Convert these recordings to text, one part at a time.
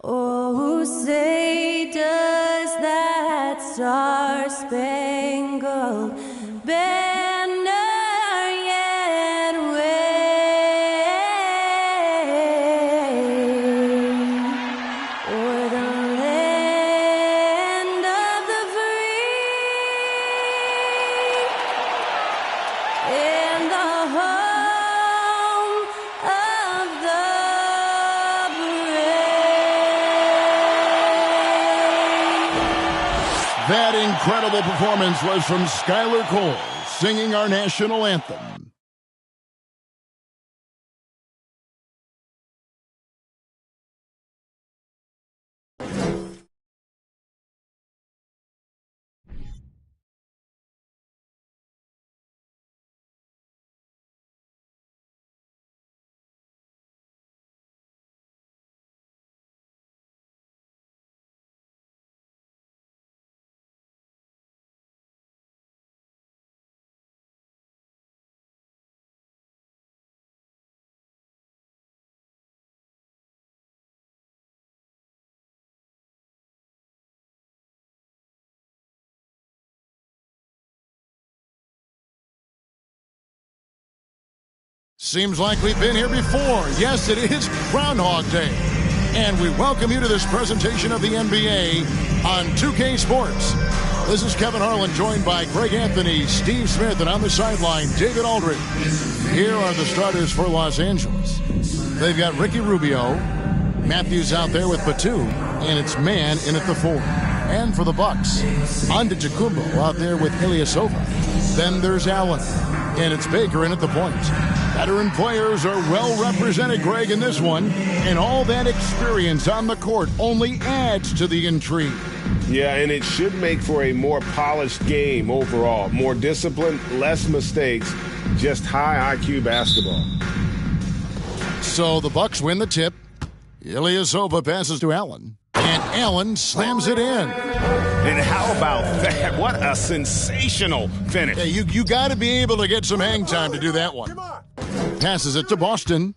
Oh, say does that star-spangled banner yet wave o'er the land of the free and the home of the brave. That incredible performance was from Skylar Cole, singing our national anthem. Seems like we've been here before. Yes, it is Groundhog Day. And we welcome you to this presentation of the NBA on 2K Sports. This is Kevin Harlan, joined by Greg Anthony, Steve Smith, and on the sideline, David Aldridge. Here are the starters for Los Angeles. They've got Ricky Rubio, Matthews out there with Batum, and it's Man in at the 4. And for the Bucks, Antetokounmpo out there with Ilyasova. Then there's Allen, and it's Baker in at the point. Veteran players are well represented, Greg, in this one, and all that experience on the court only adds to the intrigue. Yeah, and it should make for a more polished game overall. More discipline, less mistakes, just high IQ basketball. So the Bucks win the tip. Ilyasova passes to Allen, and Allen slams it in. And how about that? What a sensational finish. Hey, you got to be able to get some hang time to do that one. Passes it to Boston.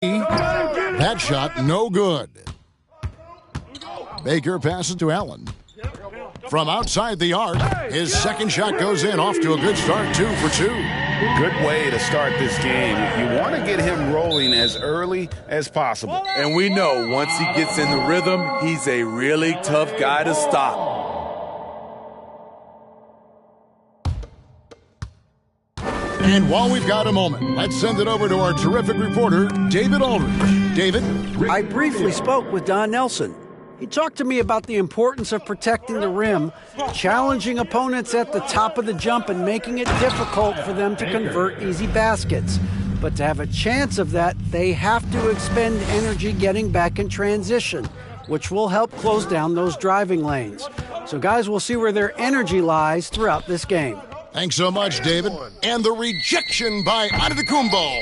That shot, no good. Baker passes to Allen. From outside the arc, his second shot goes in, off to a good start, 2 for 2. Good way to start this game. You want to get him rolling as early as possible. And we know once he gets in the rhythm, he's a really tough guy to stop. And while we've got a moment, let's send it over to our terrific reporter, David Aldridge. David? I briefly spoke with Don Nelson. He talked to me about the importance of protecting the rim, challenging opponents at the top of the jump and making it difficult for them to convert easy baskets. But to have a chance of that, they have to expend energy getting back in transition, which will help close down those driving lanes. So guys, we'll see where their energy lies throughout this game. Thanks so much, David. And the rejection by Antetokounmpo.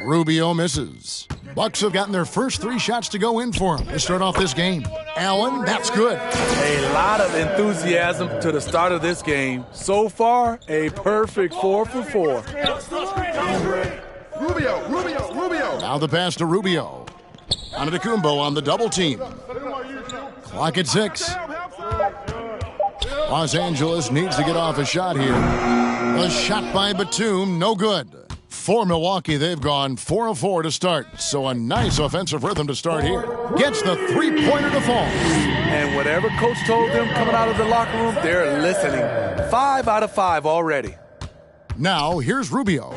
Rubio misses. Bucks have gotten their first 3 shots to go in for him to start off this game. Allen, that's good. A lot of enthusiasm to the start of this game. So far, a perfect 4 for 4. Rubio. Now the pass to Rubio. Antetokounmpo on the double team. Clock at 6. Los Angeles needs to get off a shot here. A shot by Batum, no good. For Milwaukee, they've gone 4 of 4 to start. So a nice offensive rhythm to start here. Gets the 3-pointer to fall. And whatever coach told them coming out of the locker room, they're listening. 5 out of 5 already. Now, here's Rubio.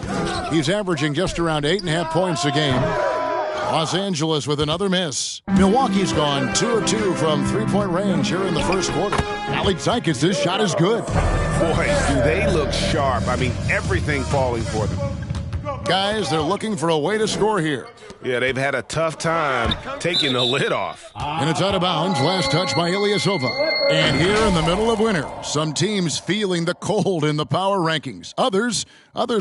He's averaging just around 8.5 points a game. Los Angeles with another miss. Milwaukee's gone 2 of 2 from 3-point range here in the first quarter. Alexakis' shot is good. Boy, do they look sharp. I mean, everything falling for them. Guys, they're looking for a way to score here. Yeah, they've had a tough time taking the lid off. And it's out of bounds. Last touch by Ilyasova. And here in the middle of winter, some teams feeling the cold in the power rankings. Others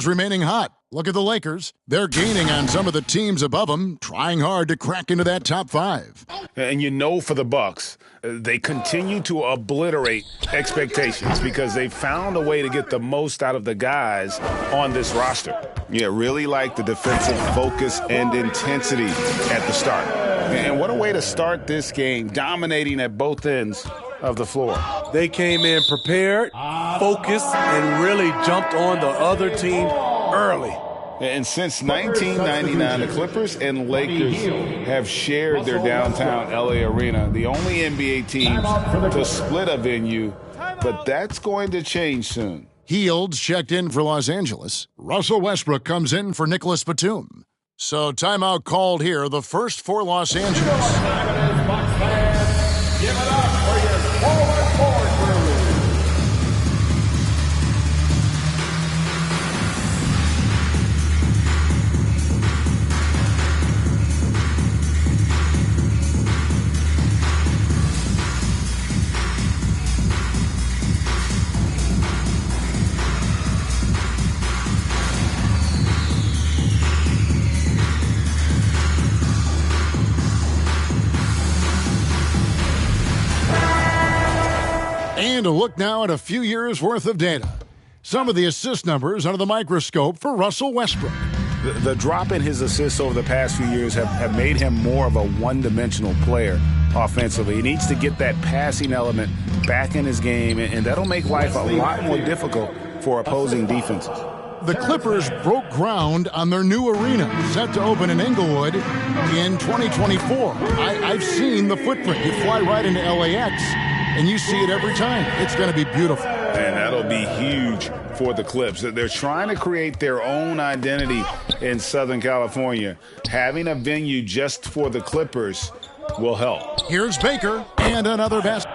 remaining hot. Look at the Lakers. They're gaining on some of the teams above them, trying hard to crack into that top 5. And you know, for the Bucks, they continue to obliterate expectations because they found a way to get the most out of the guys on this roster. Yeah, really like the defensive focus and intensity at the start. And what a way to start this game, dominating at both ends of the floor. They came in prepared, focused, and really jumped on the other team early. And since 1999, the Clippers and Lakers have shared their downtown LA arena, the only NBA teams to split a venue, but that's going to change soon. Hields checked in for Los Angeles. Russell Westbrook comes in for Nicholas Batum. So timeout called here, the first for Los Angeles. Give it up for your forward crew. And a look now at a few years' worth of data. Some of the assist numbers under the microscope for Russell Westbrook. The drop in his assists over the past few years have made him more of a one-dimensional player offensively. He needs to get that passing element back in his game, and that'll make life a lot more difficult for opposing defenses. The Clippers broke ground on their new arena, set to open in Inglewood in 2024. I've seen the footprint. You fly right into LAX, and you see it every time. It's going to be beautiful. And that'll be huge for the Clips. They're trying to create their own identity in Southern California. Having a venue just for the Clippers will help. Here's Baker and another basket.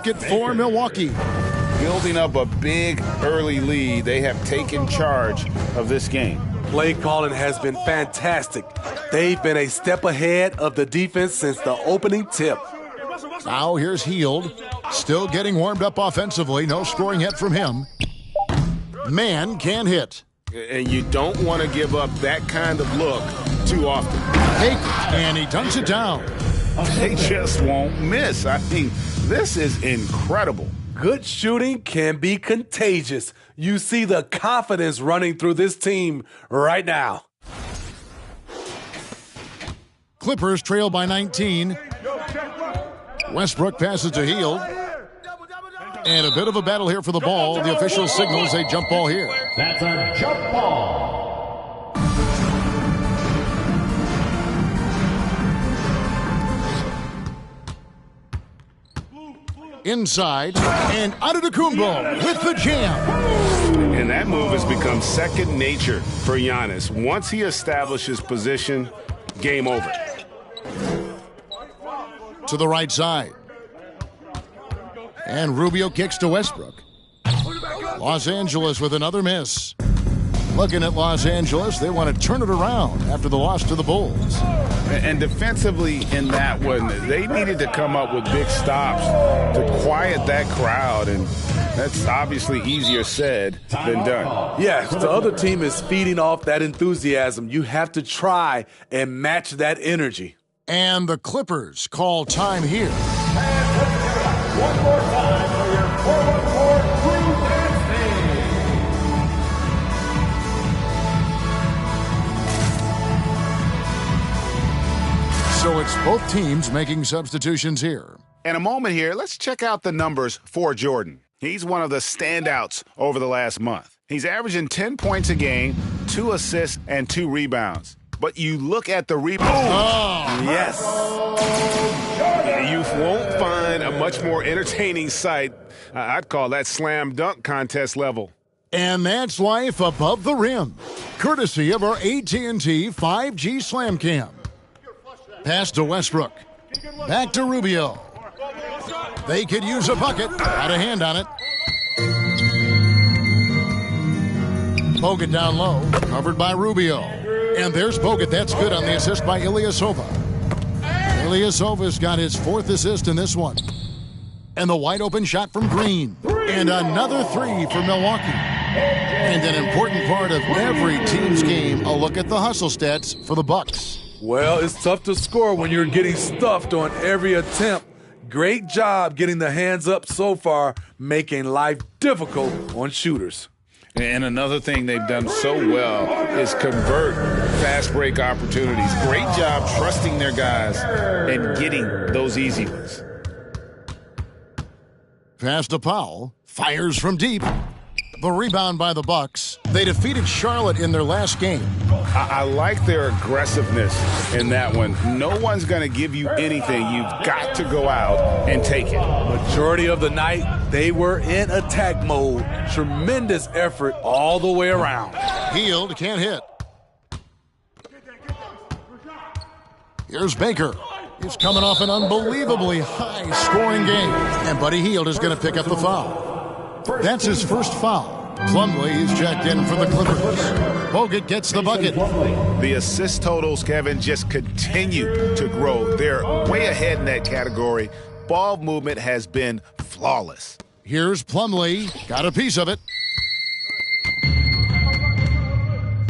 For Milwaukee. Building up a big early lead, they have taken charge of this game. Play calling has been fantastic. They've been a step ahead of the defense since the opening tip. Now here's Hield. Still getting warmed up offensively. No scoring yet from him. Man can't hit. And you don't want to give up that kind of look too often. And he dunks it down. They just won't miss. I mean, this is incredible. Good shooting can be contagious. You see the confidence running through this team right now. Clippers trail by 19. Westbrook passes to Hield. And a bit of a battle here for the ball. The official signals a jump ball here. That's a jump ball. Inside, and Antetokounmpo with the jam. And that move has become second nature for Giannis. Once he establishes position, game over. To the right side. And Rubio kicks to Westbrook. Los Angeles with another miss. Looking at Los Angeles, they want to turn it around after the loss to the Bulls. And defensively in that one, they needed to come up with big stops to quiet that crowd, and that's obviously easier said than done. Yes, the other team is feeding off that enthusiasm. You have to try and match that energy. And the Clippers call time here. One more time for your 4-on-4 crew dance. So it's both teams making substitutions here. In a moment here, let's check out the numbers for Jordan. He's one of the standouts over the last month. He's averaging 10 points a game, 2 assists, and 2 rebounds. But you look at the rebound. Oh, yes. You won't find a much more entertaining sight. I'd call that slam dunk contest level. And that's life above the rim, courtesy of our AT&T 5G Slam Cam. Pass to Westbrook. Back to Rubio. They could use a bucket. Got a hand on it. Bogut down low, covered by Rubio. And there's Bogut. That's good on the assist by Ilyasova. Ilyasova's got his 4th assist in this one. And the wide open shot from Green. And another 3 for Milwaukee. And an important part of every team's game, a look at the hustle stats for the Bucks. Well, it's tough to score when you're getting stuffed on every attempt. Great job getting the hands up so far, making life difficult on shooters. And another thing they've done so well is convert fast break opportunities. Great job trusting their guys and getting those easy ones. Pass to Powell. Fires from deep. The rebound by the Bucks. They defeated Charlotte in their last game. I like their aggressiveness in that one. No one's going to give you anything. You've got to go out and take it. Majority of the night, they were in attack mode. Tremendous effort all the way around. Hield can't hit. Here's Baker. He's coming off an unbelievably high-scoring game. And Buddy Hield is going to pick up the foul. That's his first foul. Plumlee is checked in for the Clippers. Bogut gets the bucket. The assist totals, Kevin, just continue to grow. They're way ahead in that category. Ball movement has been flawless. Here's Plumlee. Got a piece of it.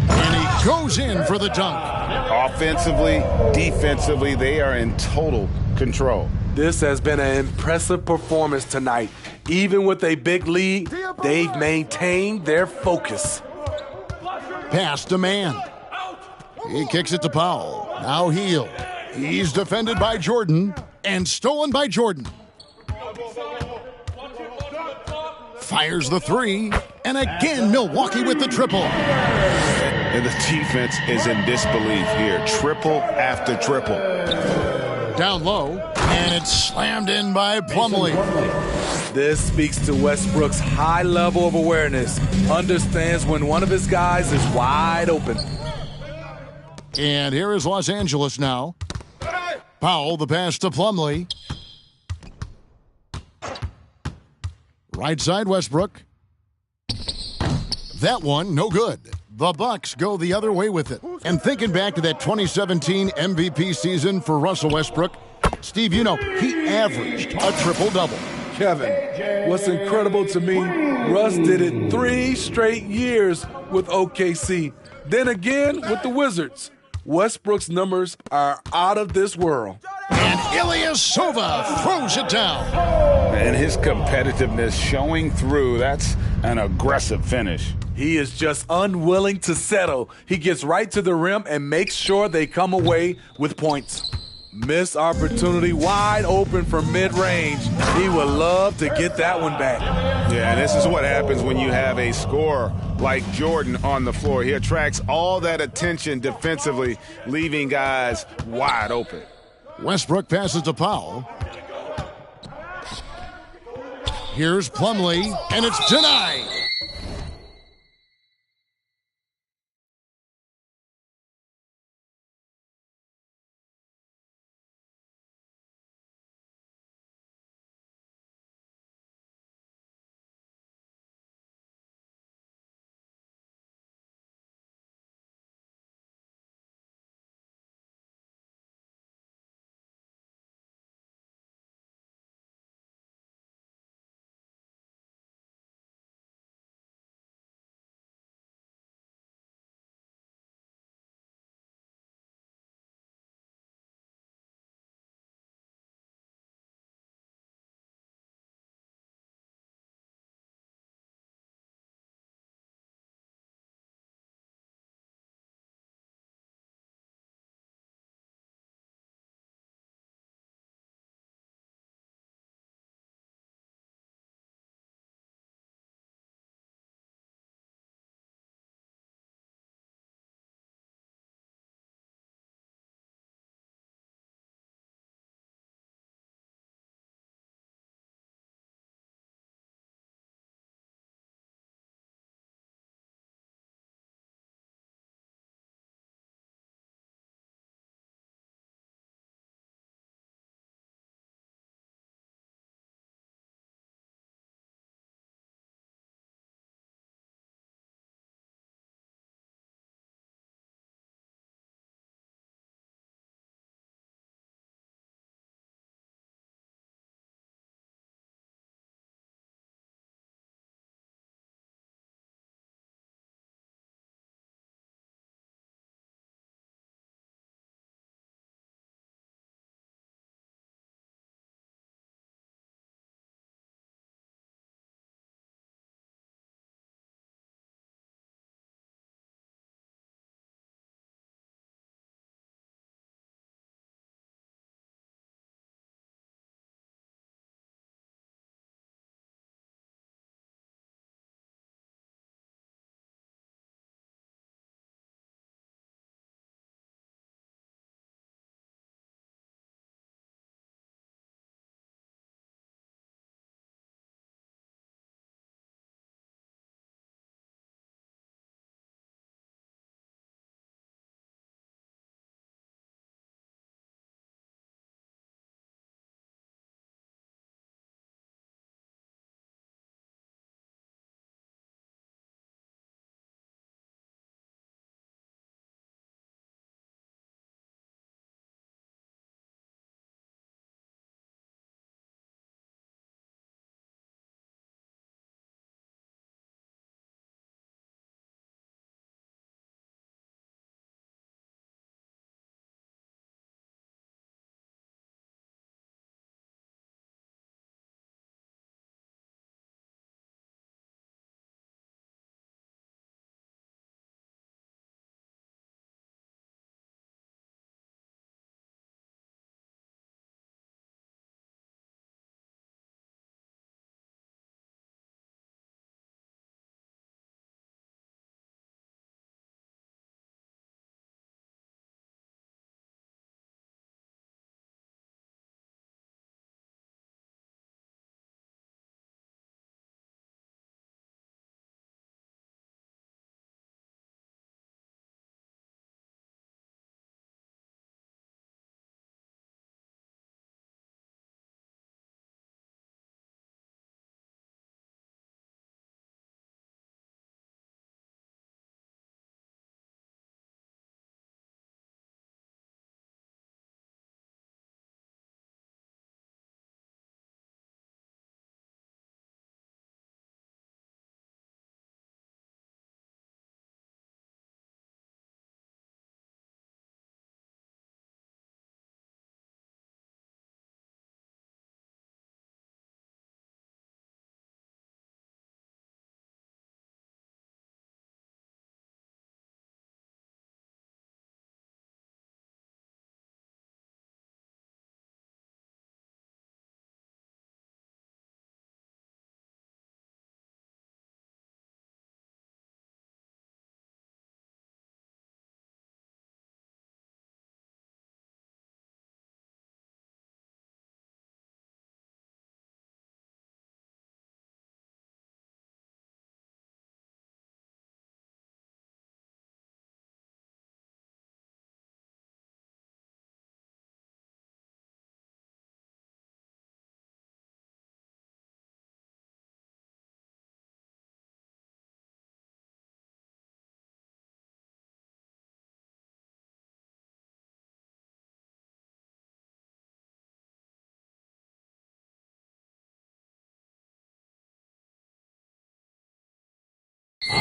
And he goes in for the dunk. Offensively, defensively, they are in total control. This has been an impressive performance tonight. Even with a big lead, they've maintained their focus. Pass to Man. He kicks it to Powell. Now Hield. He's defended by Jordan and stolen by Jordan. Fires the 3. And again, Milwaukee with the triple. And the defense is in disbelief here. Triple after triple. Down low, and it's slammed in by Plumlee. This speaks to Westbrook's high level of awareness. Understands when one of his guys is wide open. And here is Los Angeles now. Powell, the pass to Plumlee. Right side, Westbrook. That one, no good. The Bucks go the other way with it. And thinking back to that 2017 MVP season for Russell Westbrook, Steve, you know, he averaged a triple-double. Kevin, what's incredible to me, Russ did it 3 straight years with OKC. Then again with the Wizards. Westbrook's numbers are out of this world. And Ilyasova throws it down. And his competitiveness showing through. That's an aggressive finish. He is just unwilling to settle. He gets right to the rim and makes sure they come away with points. Missed opportunity, wide open from mid-range. He would love to get that one back. Yeah, and this is what happens when you have a scorer like Jordan on the floor. He attracts all that attention defensively, leaving guys wide open. Westbrook passes to Powell. Here's Plumlee, and it's denied.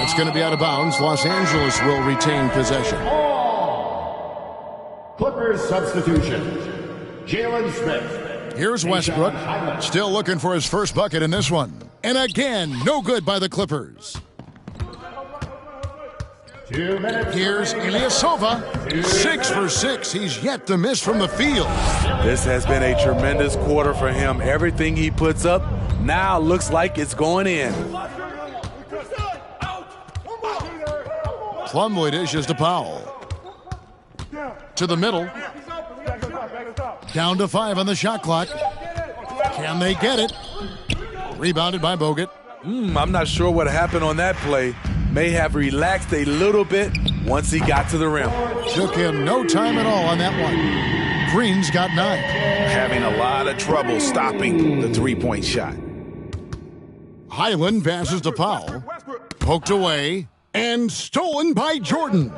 It's going to be out of bounds. Los Angeles will retain possession. Clippers substitution. Jalen Smith. Here's Westbrook, still looking for his first bucket in this one. And again, no good by the Clippers. 2 minutes. Here's Ilyasova, 6 for 6. He's yet to miss from the field. This has been a tremendous quarter for him. Everything he puts up now looks like it's going in. Plumlee dishes to Powell. To the middle. Down to 5 on the shot clock. Can they get it? Rebounded by Bogut. I'm not sure what happened on that play. May have relaxed a little bit once he got to the rim. Took him no time at all on that one. Green's got 9. Having a lot of trouble stopping the three-point shot. Highland passes to Powell. Poked away and stolen by Jordan.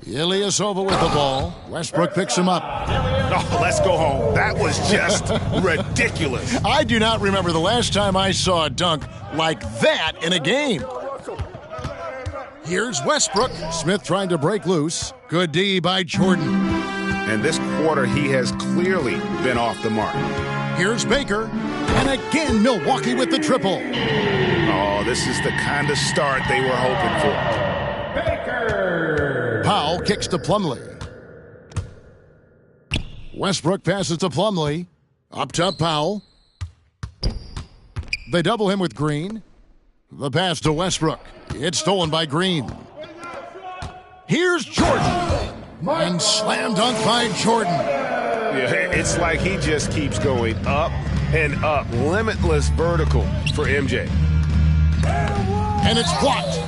Ilyasova with the ball. Westbrook picks him up. Oh, let's go home. That was just ridiculous. I do not remember the last time I saw a dunk like that in a game. Here's Westbrook. Smith trying to break loose. Good D by Jordan. And this quarter, he has clearly been off the mark. Here's Baker. And again, Milwaukee with the triple. Oh, this is the kind of start they were hoping for. Baker. Powell kicks to Plumlee. Westbrook passes to Plumlee. Up top, Powell. They double him with Green. The pass to Westbrook. It's stolen by Green. Here's Jordan. And slam dunk by Jordan. Yeah, it's like he just keeps going up and up. Limitless vertical for MJ. And it's blocked.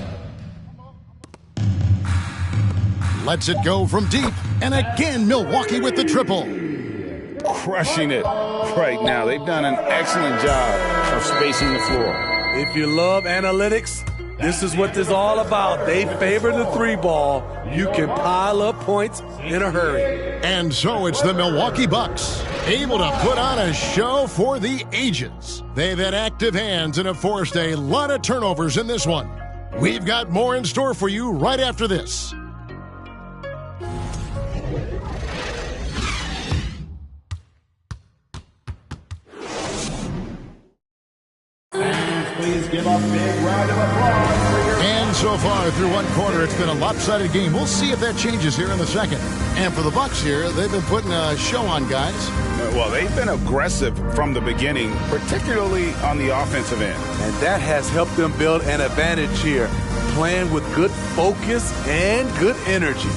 Lets it go from deep. And again, Milwaukee with the triple. Crushing it right now. They've done an excellent job of spacing the floor. If you love analytics, this is what this is all about. They favor the three ball. You can pile up points in a hurry. And so it's the Milwaukee Bucks, able to put on a show for the ages. They've had active hands and have forced a lot of turnovers in this one. We've got more in store for you right after this. Please give a big round of applause for your... And so far through one quarter, it's been a lopsided game. We'll see if that changes here in the second. And for the Bucks here, they've been putting a show on, guys. Well, they've been aggressive from the beginning, particularly on the offensive end. And that has helped them build an advantage here, playing with good focus and good energy.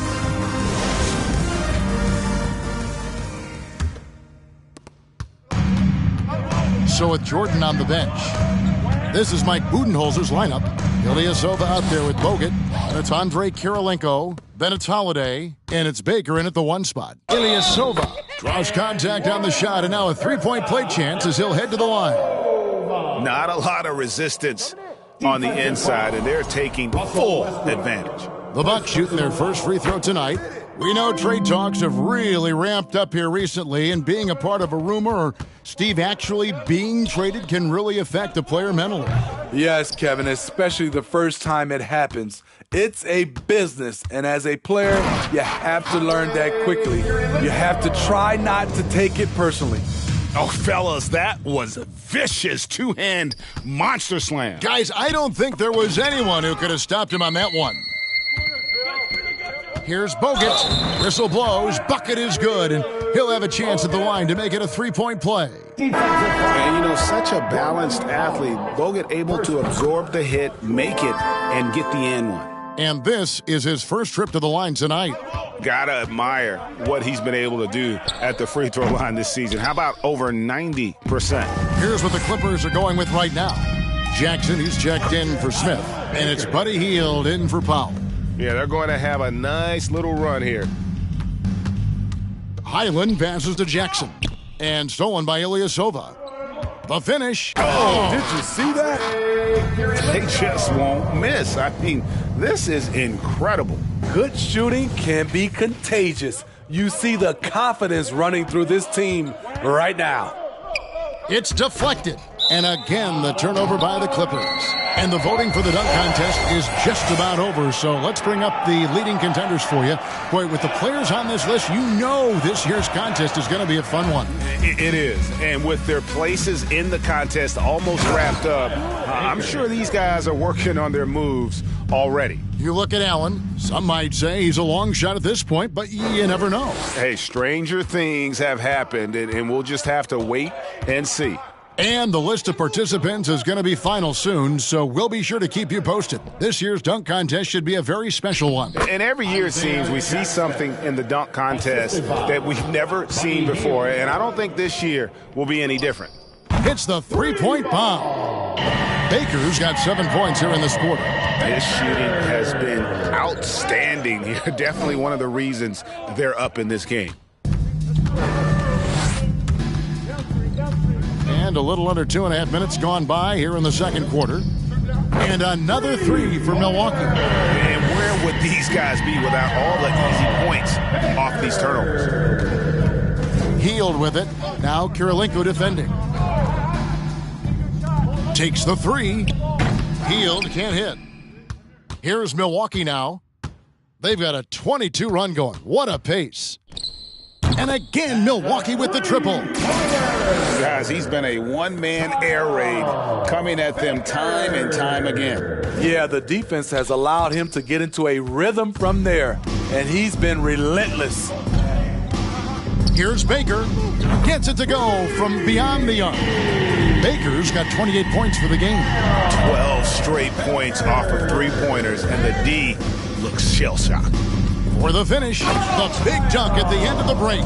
So with Jordan on the bench, this is Mike Budenholzer's lineup. Ilyasova out there with Bogut. And it's Andre Kirilenko. Then it's Holiday. And it's Baker in at the 1 spot. Ilyasova draws contact on the shot. And now a three-point play chance as he'll head to the line. Not a lot of resistance on the inside, and they're taking full advantage. The Bucks shooting their first free throw tonight. We know trade talks have really ramped up here recently, and being a part of a rumor or Steve actually being traded can really affect a player mentally. Yes, Kevin, especially the first time it happens. It's a business, and as a player, you have to learn that quickly. You have to try not to take it personally. Oh, fellas, that was a vicious two-hand monster slam. Guys, I don't think there was anyone who could have stopped him on that one. Here's Bogut. Whistle blows. Bucket is good, and he'll have a chance at the line to make it a three-point play. And, you know, such a balanced athlete. Bogut able to absorb the hit, make it, and get the and one. And this is his first trip to the line tonight. Gotta admire what he's been able to do at the free throw line this season. How about over 90%? Here's what the Clippers are going with right now. Jackson, he's checked in for Smith. And it's Buddy Hield in for Powell. Yeah, they're going to have a nice little run here. Highland passes to Jackson. And stolen by Ilyasova. The finish. Oh, did you see that? They just won't miss. I mean, this is incredible. Good shooting can be contagious. You see the confidence running through this team right now. It's deflected. And again, the turnover by the Clippers. And the voting for the dunk contest is just about over, so let's bring up the leading contenders for you. Boy, with the players on this list, you know this year's contest is going to be a fun one. It is, and with their places in the contest almost wrapped up, I'm sure these guys are working on their moves already. You look at Allen, some might say he's a long shot at this point, but you never know. Hey, stranger things have happened, and we'll just have to wait and see. And the list of participants is going to be final soon, so we'll be sure to keep you posted. This year's dunk contest should be a very special one. And every year it seems we see something in the dunk contest that we've never seen before, and I don't think this year will be any different. It's the three-point bomb. Baker's got 7 points here in this quarter. His shooting has been outstanding here. Definitely one of the reasons they're up in this game. And a little under 2.5 minutes gone by here in the second quarter. And another three for Milwaukee. And where would these guys be without all the easy points off these turnovers? Healed with it. Now Kirilenko defending. Takes the three. Healed, can't hit. Here's Milwaukee now. They've got a 22-run going. What a pace. And again, Milwaukee with the triple. Guys, he's been a one-man air raid coming at them time and time again. Yeah, the defense has allowed him to get into a rhythm from there, and he's been relentless. Here's Baker. Gets it to go from beyond the arc. Baker's got 28 points for the game. 12 straight points off of three-pointers, and the D looks shell-shocked. For the finish, the big dunk at the end of the break.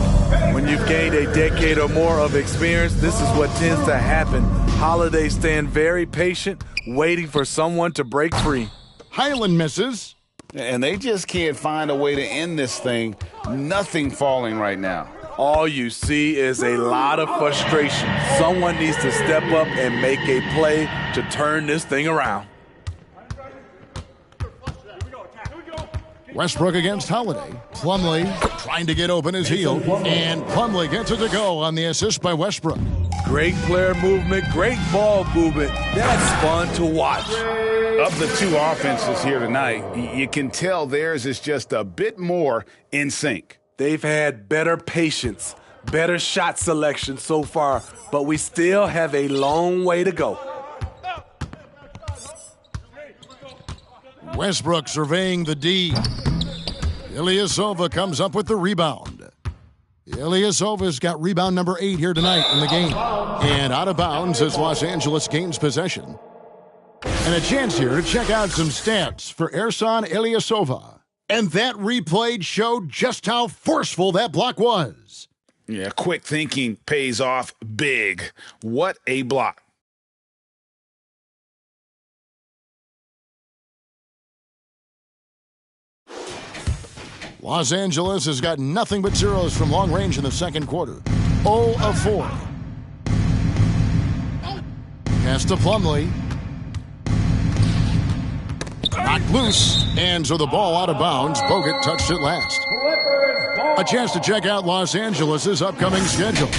When you've gained a decade or more of experience, this is what tends to happen. Holiday stand very patient, waiting for someone to break free. Highland misses. And they just can't find a way to end this thing. Nothing falling right now. All you see is a lot of frustration. Someone needs to step up and make a play to turn this thing around. Westbrook against Holiday. Plumlee trying to get open his heel. And Plumlee gets it to go on the assist by Westbrook. Great player movement, great ball movement. That's fun to watch. Of the two offenses here tonight, you can tell theirs is just a bit more in sync. They've had better patience, better shot selection so far, but we still have a long way to go. Westbrook surveying the D. Ilyasova comes up with the rebound. Ilyasova's got rebound number 8 here tonight in the game. And out of bounds as Los Angeles gains possession. And a chance here to check out some stats for Ersan Ilyasova. And that replay showed just how forceful that block was. Yeah, quick thinking pays off big. What a block. Los Angeles has got nothing but zeros from long range in the second quarter. 0 of 4. Pass to Plumlee. Knocked loose, and so the ball out of bounds. Bogut touched it last. A chance to check out Los Angeles' upcoming schedule.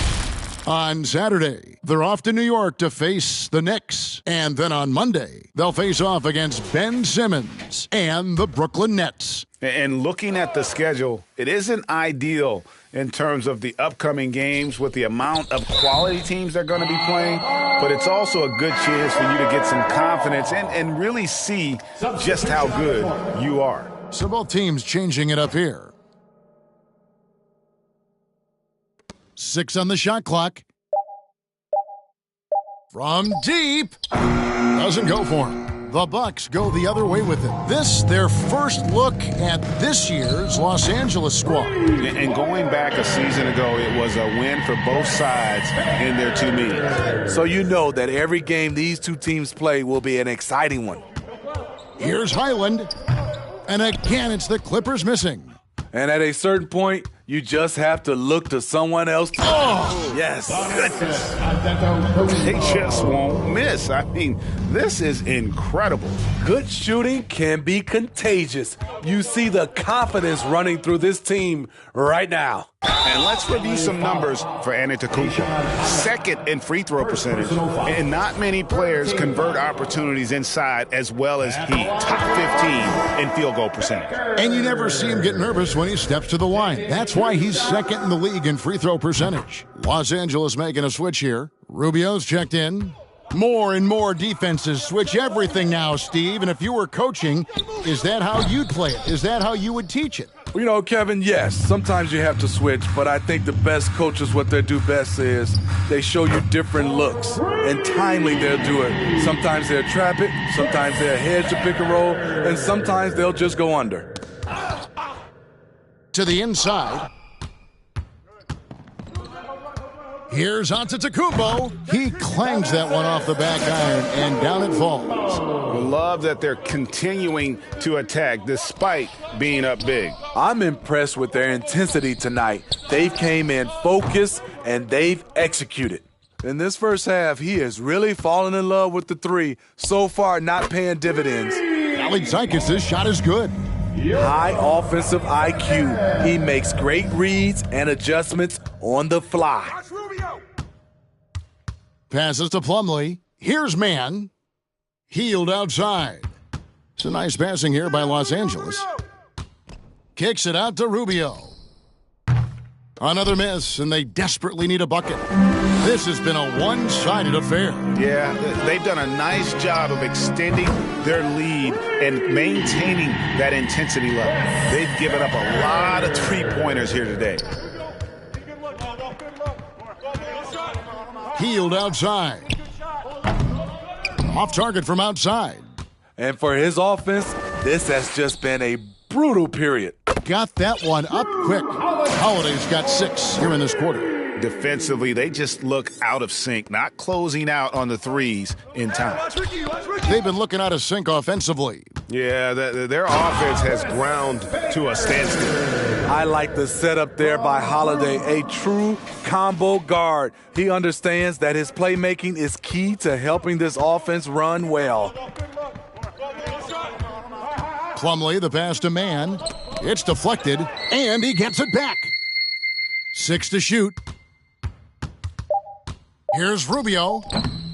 On Saturday, they're off to New York to face the Knicks. And then on Monday, they'll face off against Ben Simmons and the Brooklyn Nets. And looking at the schedule, it isn't ideal in terms of the upcoming games with the amount of quality teams they're going to be playing, but it's also a good chance for you to get some confidence and really see just how good you are. So both teams changing it up here. 6 on the shot clock. From deep. Doesn't go for him. The Bucks go the other way with it. This, their first look at this year's Los Angeles squad. And going back a season ago, it was a win for both sides in their two meetings. So you know that every game these two teams play will be an exciting one. Here's Highland. And again, it's the Clippers missing. And at a certain point, you just have to look to someone else. Oh, yes. Goodness. They just won't miss. I mean, this is incredible. Good shooting can be contagious. You see the confidence running through this team right now. And let's review some numbers for Antetokounmpo. Second in free throw percentage, and not many players convert opportunities inside as well as he. Top 15 in field goal percentage. And you never see him get nervous when he steps to the line. That's why he's second in the league in free throw percentage. Los Angeles making a switch here. Rubio's checked in. More and more defenses switch everything now, Steve. And if you were coaching, is that how you'd play it? Is that how you would teach it? You know, Kevin, yes, sometimes you have to switch, but I think the best coaches, what they do best is they show you different looks, and timely they'll do it. Sometimes they'll trap it, sometimes they'll hedge to pick and roll, and sometimes they'll just go under. To the inside. Here's Antetokounmpo. He clangs that one off the back iron, and down it falls. Love that they're continuing to attack despite being up big. I'm impressed with their intensity tonight. They've came in focused, and they've executed. In this first half, he has really fallen in love with the three. So far, not paying dividends. Alex shot is good. High offensive IQ. He makes great reads and adjustments on the fly. Passes to Plumlee. Here's man. Healed outside. It's a nice passing here by Los Angeles. Kicks it out to Rubio. Another miss, and they desperately need a bucket. This has been a one-sided affair. Yeah, they've done a nice job of extending their lead and maintaining that intensity level. They've given up a lot of three-pointers here today. Healed outside. Off target from outside. And for his offense, this has just been a brutal period. Got that one up quick. Holiday's got 6 here in this quarter. Defensively, they just look out of sync, not closing out on the threes in time. They've been looking out of sync offensively. Yeah, their offense has ground to a standstill. I like the setup there by Holiday, a true combo guard. He understands that his playmaking is key to helping this offense run well. Plumlee, the pass to man. It's deflected, and he gets it back. 6 to shoot. Here's Rubio.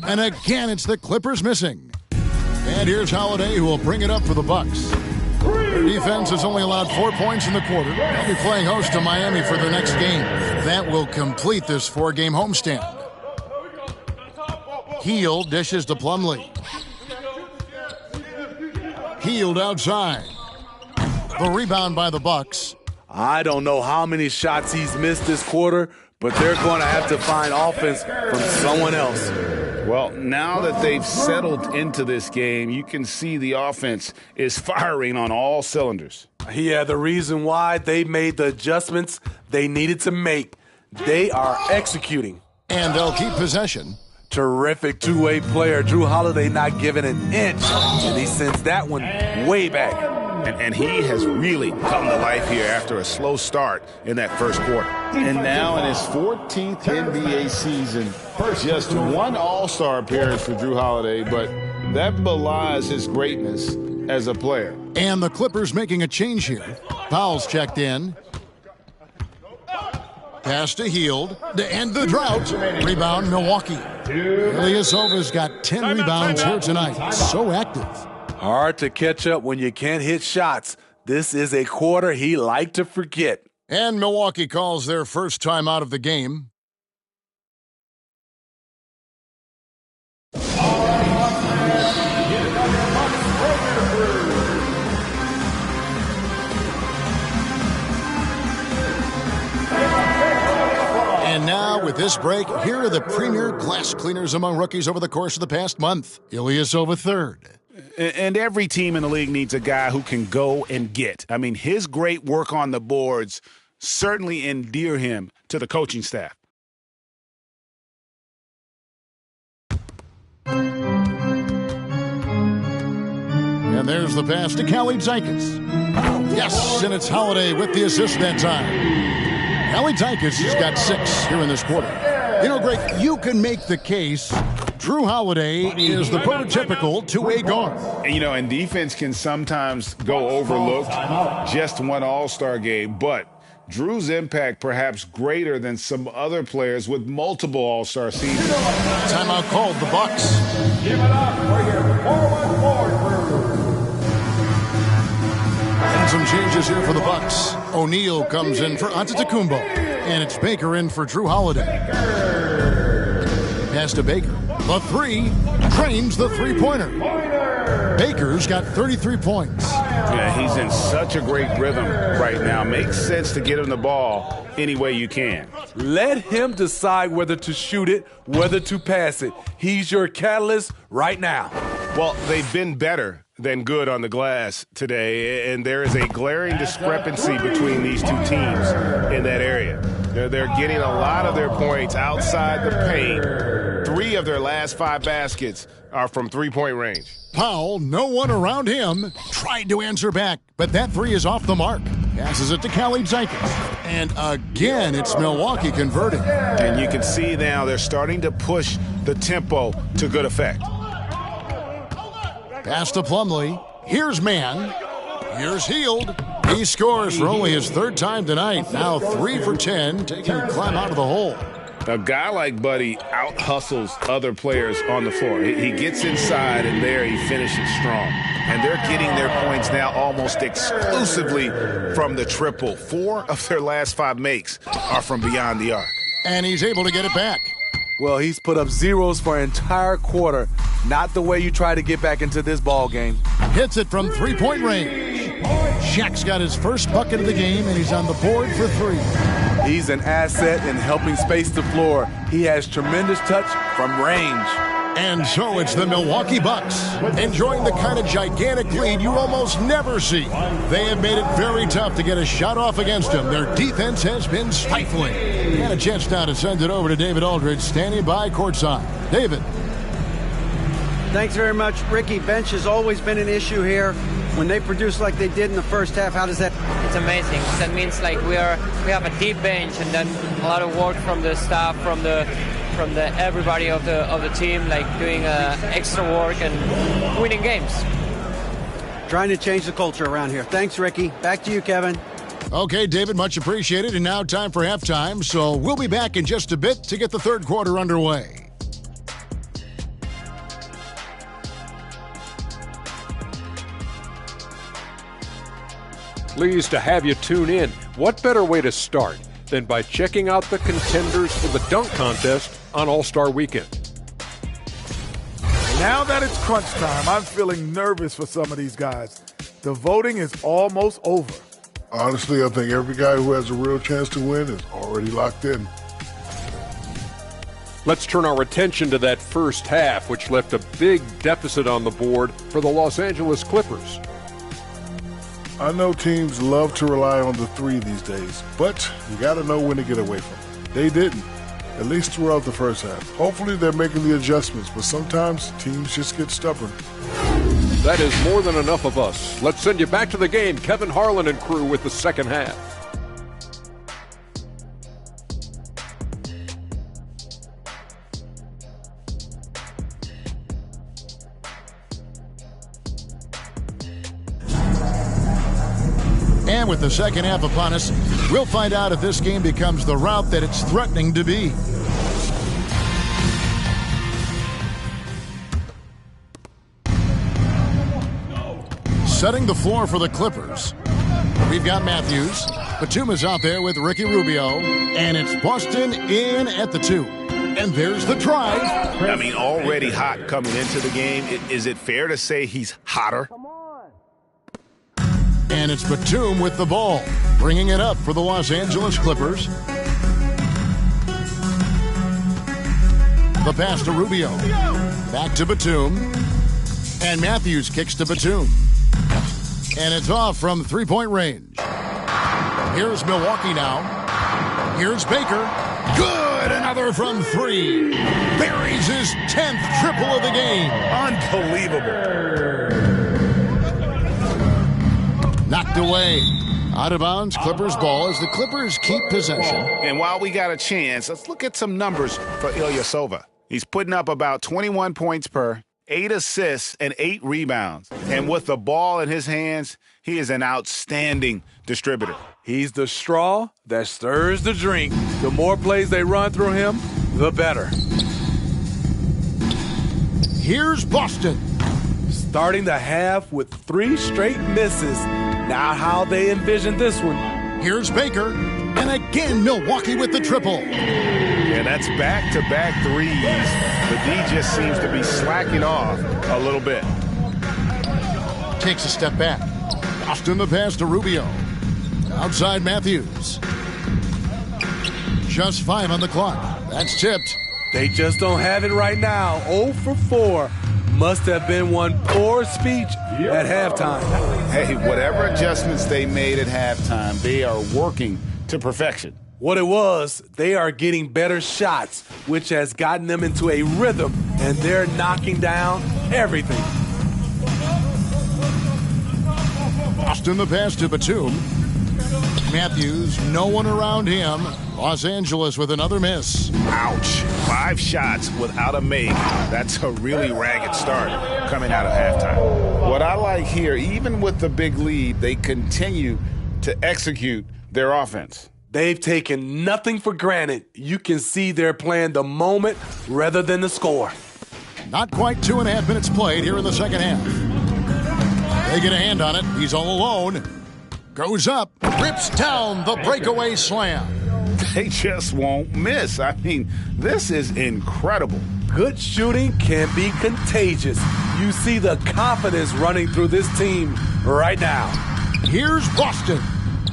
And again, it's the Clippers missing. And here's Holiday, who will bring it up for the Bucks. Their defense has only allowed 4 points in the quarter. They'll be playing host to Miami for their next game. That will complete this 4-game homestand. Heel dishes to Plumlee. Healed outside. The rebound by the Bucks. I don't know how many shots he's missed this quarter, but they're going to have to find offense from someone else. Well, now that they've settled into this game, you can see the offense is firing on all cylinders. Yeah, the reason why they made the adjustments they needed to make. They are executing. And they'll keep possession. Terrific two-way player. Drew Holiday not giving an inch, and he sends that one way back. And he has really come to life here after a slow start in that first quarter. And now in his 14th NBA season, just one All-Star appearance for Drew Holiday, but that belies his greatness as a player. And the Clippers making a change here. Powell's checked in. Pass to Hield to end the drought. Rebound, Milwaukee. Ilyasova's got 10 rebounds here tonight. So active. Hard to catch up when you can't hit shots. This is a quarter he liked to forget. And Milwaukee calls their first time out of the game. And now, with this break, here are the premier glass cleaners among rookies over the course of the past month. Ilyasova third. And every team in the league needs a guy who can go and get. I mean, his great work on the boards certainly endear him to the coaching staff. And there's the pass to Callie Zykis. Yes, and it's Holiday with the assist that time. Callie Zykis has got 6 here in this quarter. You know, Greg, you can make the case Drew Holiday is the prototypical two-way guard. And, you know, and defense can sometimes go overlooked. Just one All-Star game, but Drew's impact perhaps greater than some other players with multiple All-Star seasons. Timeout called, the Bucks. Give it up for your forward crew. And some changes here for the Bucks. O'Neal comes in for Antetokounmpo, and it's Baker in for Drew Holiday. Pass to Baker. The three drains the three-pointer. Baker's got 33 points. Yeah, he's in such a great rhythm right now. Makes sense to get him the ball any way you can. Let him decide whether to shoot it, whether to pass it. He's your catalyst right now. Well, they've been better than good on the glass today, and there is a glaring discrepancy between these two teams in that area. They're getting a lot of their points outside the paint. 3 of their last 5 baskets are from three-point range. Powell, no one around him, tried to answer back, but that 3 is off the mark. Passes it to Callie Jenkins. And again, it's Milwaukee converting. And you can see now they're starting to push the tempo to good effect. Pass to Plumlee. Here's Mann. Here's Hield. He scores for only his 3rd time tonight. Now 3 for 10, taking a climb out of the hole. A guy like Buddy out-hustles other players on the floor. He gets inside, and there he finishes strong. And they're getting their points now almost exclusively from the triple. 4 of their last 5 makes are from beyond the arc. And he's able to get it back. Well, he's put up zeros for an entire quarter. Not the way you try to get back into this ball game. Hits it from three-point range. Shaq's got his first bucket of the game, and he's on the board for 3. He's an asset in helping space the floor. He has tremendous touch from range. And so it's the Milwaukee Bucks, enjoying the kind of gigantic lead you almost never see. They have made it very tough to get a shot off against them. Their defense has been stifling. And a chance now to send it over to David Aldridge, standing by courtside. David. Thanks very much, Ricky. Bench has always been an issue here. When they produce like they did in the first half, how does that? It's amazing. That means like we have a deep bench, and then a lot of work from the staff, from the everybody of the team, like doing extra work and winning games. Trying to change the culture around here. Thanks, Ricky. Back to you, Kevin. Okay, David, much appreciated. And now time for halftime. So we'll be back in just a bit to get the 3rd quarter underway. Pleased to have you tune in. What better way to start than by checking out the contenders for the dunk contest on All-Star Weekend? Now that it's crunch time, I'm feeling nervous for some of these guys. The voting is almost over. Honestly, I think every guy who has a real chance to win is already locked in. Let's turn our attention to that first half, which left a big deficit on the board for the Los Angeles Clippers. I know teams love to rely on the 3 these days, but you got to know when to get away from it. They didn't, at least throughout the first half. Hopefully they're making the adjustments, but sometimes teams just get stubborn. That is more than enough of us. Let's send you back to the game. Kevin Harlan and crew with the second half. And with the second half upon us, we'll find out if this game becomes the route that it's threatening to be. Setting the floor for the Clippers, we've got Matthews. Batum is out there with Ricky Rubio. And it's Boston in at the 2. And there's the drive. I mean, already hot coming into the game. Is it fair to say he's hotter? And it's Batum with the ball, bringing it up for the Los Angeles Clippers. The pass to Rubio. Back to Batum. And Matthews kicks to Batum. And it's off from three-point range. Here's Milwaukee now. Here's Baker. Good! Another from 3. Buries his 10th triple of the game. Unbelievable. Knocked away. Out of bounds, Clippers ball as the Clippers keep possession. And while we got a chance, let's look at some numbers for Ilyasova. He's putting up about 21 points per 8 assists and 8 rebounds. And with the ball in his hands, he is an outstanding distributor. He's the straw that stirs the drink. The more plays they run through him, the better. Here's Boston. Starting the half with 3 straight misses. Now how they envision this one. Here's Baker. And again, Milwaukee with the triple. Yeah, that's back-to-back threes. The D just seems to be slacking off a little bit. Takes a step back. Boston the pass to Rubio. Outside Matthews. Just 5 on the clock. That's tipped. They just don't have it right now. 0 for 4. Must have been one poor speech at halftime. Hey, whatever adjustments they made at halftime, they are working to perfection. What it was, they are getting better shots, which has gotten them into a rhythm, and they're knocking down everything. Boston the pass to Batum. Matthews, no one around him. Los Angeles with another miss. Ouch. 5 shots without a make. That's a really ragged start coming out of halftime. What I like here, even with the big lead, they continue to execute their offense. They've taken nothing for granted. You can see they're playing the moment rather than the score. Not quite 2.5 minutes played here in the second half. They get a hand on it. He's all alone. Goes up, rips down the breakaway slam. They just won't miss. I mean, this is incredible. Good shooting can be contagious. You see the confidence running through this team right now. Here's Boston.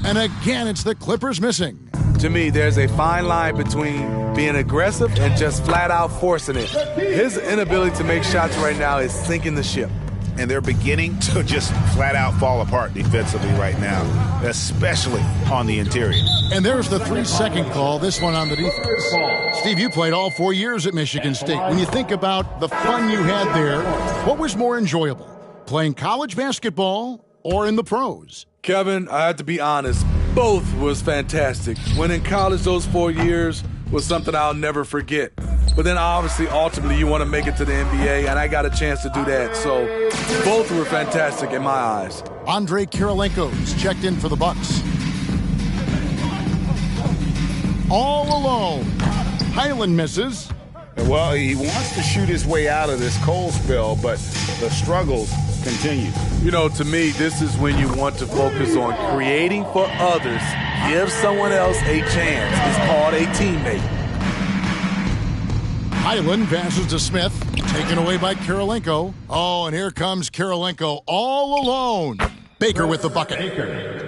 And again, it's the Clippers missing. To me, there's a fine line between being aggressive and just flat out forcing it. His inability to make shots right now is sinking the ship. And they're beginning to just flat out fall apart defensively right now, especially on the interior. And there's the 3-second call, this one on the defense. Steve, you played all 4 years at Michigan State. When you think about the fun you had there, what was more enjoyable, playing college basketball or in the pros? Kevin, I have to be honest, both was fantastic. When in college, those 4 years was something I'll never forget. But then obviously, ultimately, you want to make it to the NBA, and I got a chance to do that. So both were fantastic in my eyes. Andre Kirilenko's checked in for the Bucks. All alone. Highland misses. Well, he wants to shoot his way out of this cold spell, but the struggles continue. You know, to me, this is when you want to focus on creating for others. Give someone else a chance. It's called a teammate. Highland passes to Smith, taken away by Kirilenko. Oh, and here comes Kirilenko all alone. Baker with the bucket.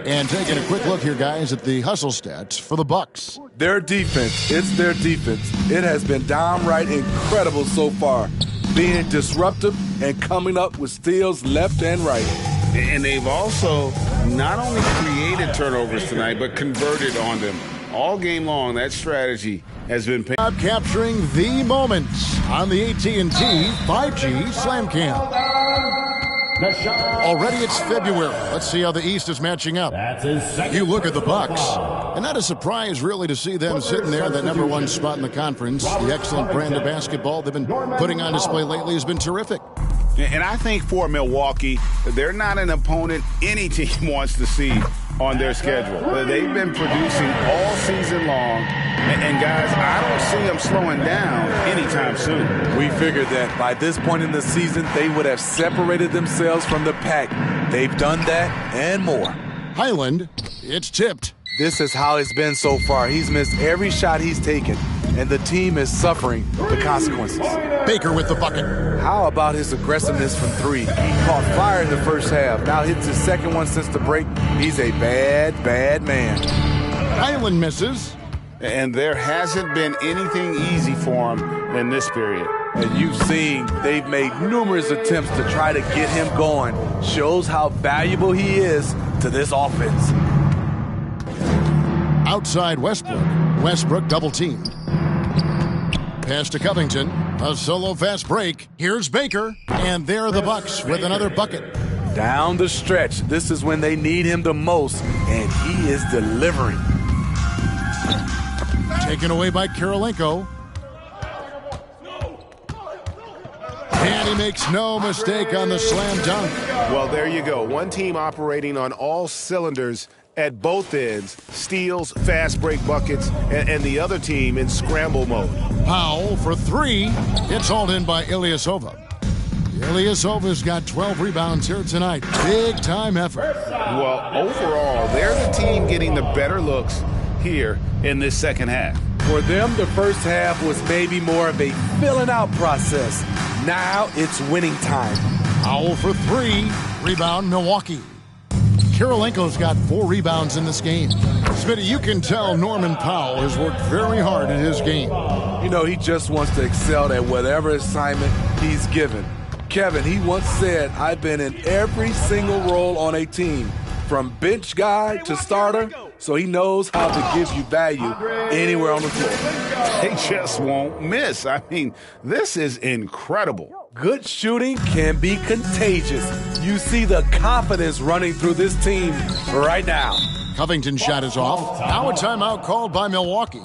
And taking a quick look here, guys, at the hustle stats for the Bucks. Their defense, it's their defense. It has been downright incredible so far, being disruptive and coming up with steals left and right. And they've also not only created turnovers tonight, but converted on them. All game long, that strategy has been capturing the moments on the AT&T 5G Slam Cam. Already it's February. Let's see how the East is matching up. You look at the Bucks, and not a surprise really to see them sitting there, that number 1 spot in the conference. The excellent brand of basketball they've been putting on display lately has been terrific. And I think for Milwaukee, they're not an opponent any team wants to see on their schedule. They've been producing all season long, and guys, I don't see them slowing down anytime soon. We figured that by this point in the season, they would have separated themselves from the pack. They've done that and more. Highland, it's tipped. This is how it's been so far. He's missed every shot he's taken, and the team is suffering the consequences. Baker with the bucket. How about his aggressiveness from 3? He caught fire in the first half. Now hits his second one since the break. He's a bad, bad man. Highland misses. And there hasn't been anything easy for him in this period. And you've seen they've made numerous attempts to try to get him going. Shows how valuable he is to this offense. Outside Westbrook. Westbrook double teamed. Pass to Covington. A solo fast break. Here's Baker. And there are the Bucks with another bucket. Down the stretch. This is when they need him the most. And he is delivering. Taken away by Kirilenko. And And he makes no mistake on the slam dunk. Well, there you go. One team operating on all cylinders at both ends, steals, fast break buckets, and the other team in scramble mode. Powell for three. Gets hauled in by Ilyasova. Ilyasova's got 12 rebounds here tonight. Big time effort. Well, overall, they're the team getting the better looks here in this second half. For them, the first half was maybe more of a filling out process. Now it's winning time. Powell for three. Rebound, Milwaukee. Kirilenko's got 4 rebounds in this game. Smitty, you can tell Norman Powell has worked very hard at his game. You know, he just wants to excel at whatever assignment he's given. Kevin, he once said, I've been in every single role on a team, from bench guy to starter, so he knows how to give you value anywhere on the floor. They just won't miss. I mean, this is incredible. Good shooting can be contagious. You see the confidence running through this team right now. Covington's shot is off. Now a timeout called by Milwaukee.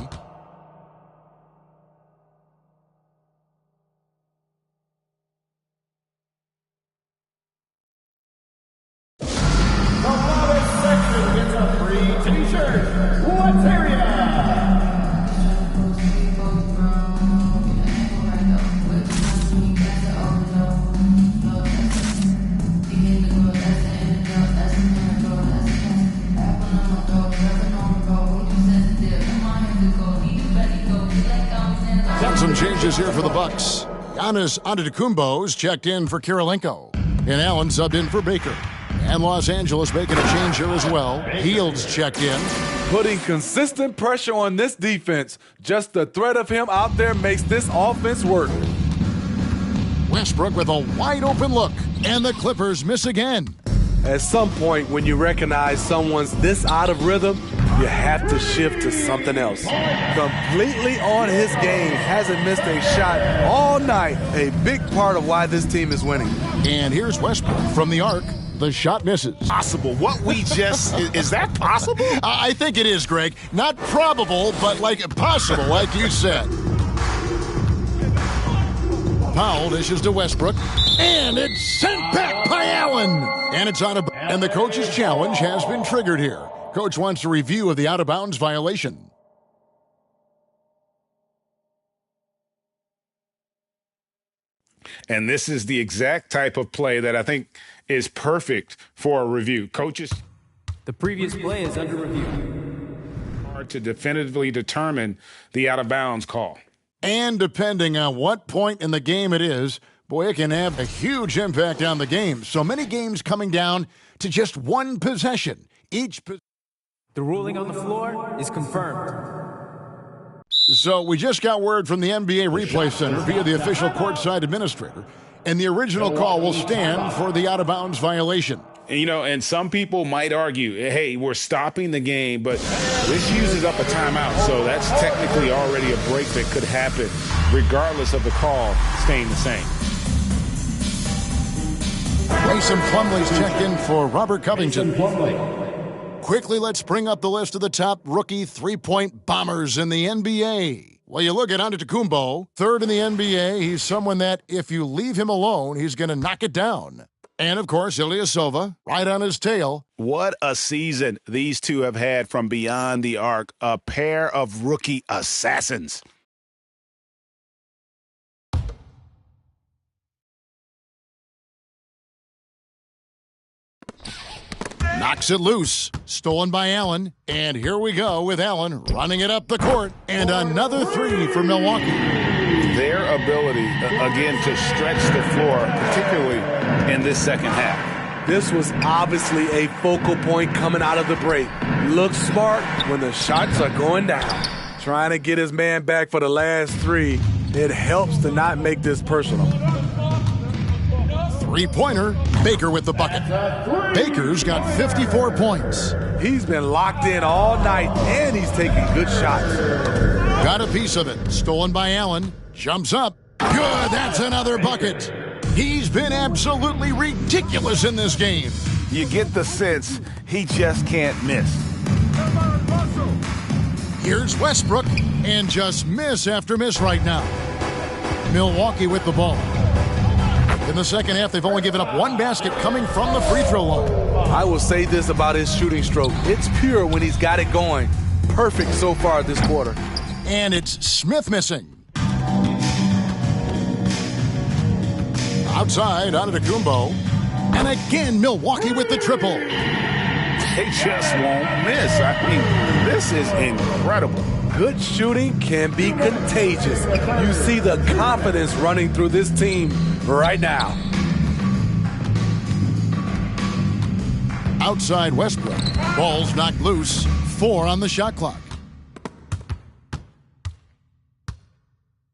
Some changes here for the Bucks. Giannis Antetokounmpo's checked in for Kirilenko. And Allen subbed in for Baker. And Los Angeles making a change here as well. Hield's checked in. Putting consistent pressure on this defense. Just the threat of him out there makes this offense work. Westbrook with a wide open look. And the Clippers miss again. At some point, when you recognize someone's this out of rhythm, you have to shift to something else. Completely on his game, hasn't missed a shot all night. A big part of why this team is winning. And here's Westbrook from the arc. The shot misses. Possible. What we just... is that possible? I think it is, Greg. Not probable, but like possible, like you said. Powell dishes to Westbrook, and it's sent back by Allen. And it's out of... And the coach's challenge has been triggered here. Coach wants a review of the out-of-bounds violation. And this is the exact type of play that I think is perfect for a review. Coaches... The previous play is under review. Hard to definitively determine the out-of-bounds call. And depending on what point in the game it is, boy, it can have a huge impact on the game. So many games coming down to just one possession. The ruling on the floor is confirmed. So we just got word from the NBA Replay Center via the official courtside administrator, and the original call will stand for the out-of-bounds violation. You know, and some people might argue, hey, we're stopping the game, but this uses up a timeout, so that's technically already a break that could happen, regardless of the call staying the same. Mason Plumlee's checked in for Robert Covington. Quickly, let's bring up the list of the top rookie three-point bombers in the NBA. Well, you look at Antetokounmpo, third in the NBA. He's someone that, if you leave him alone, he's going to knock it down. And, of course, Ilyasova, right on his tail. What a season these two have had from beyond the arc. A pair of rookie assassins. Knocks it loose. Stolen by Allen. And here we go with Allen running it up the court. And another three for Milwaukee. Their ability, again, to stretch the floor, particularly in this second half. This was obviously a focal point coming out of the break. Looks smart when the shots are going down. Trying to get his man back for the last three. It helps to not make this personal. Three-pointer, Baker with the bucket. Baker's got 54 points. He's been locked in all night, and he's taking good shots. Got a piece of it. Stolen by Allen. Jumps up. Good, that's another bucket. He's been absolutely ridiculous in this game. You get the sense he just can't miss. Here's Westbrook, and just miss after miss right now. Milwaukee with the ball. In the second half, they've only given up one basket coming from the free throw line. I will say this about his shooting stroke. It's pure when he's got it going. Perfect so far this quarter. And it's Smith missing. Outside, Antetokounmpo. And again, Milwaukee with the triple. They just won't miss. I mean, this is incredible. Good shooting can be contagious. You see the confidence running through this team right now. Outside Westbrook. Ball's knocked loose. 4 on the shot clock.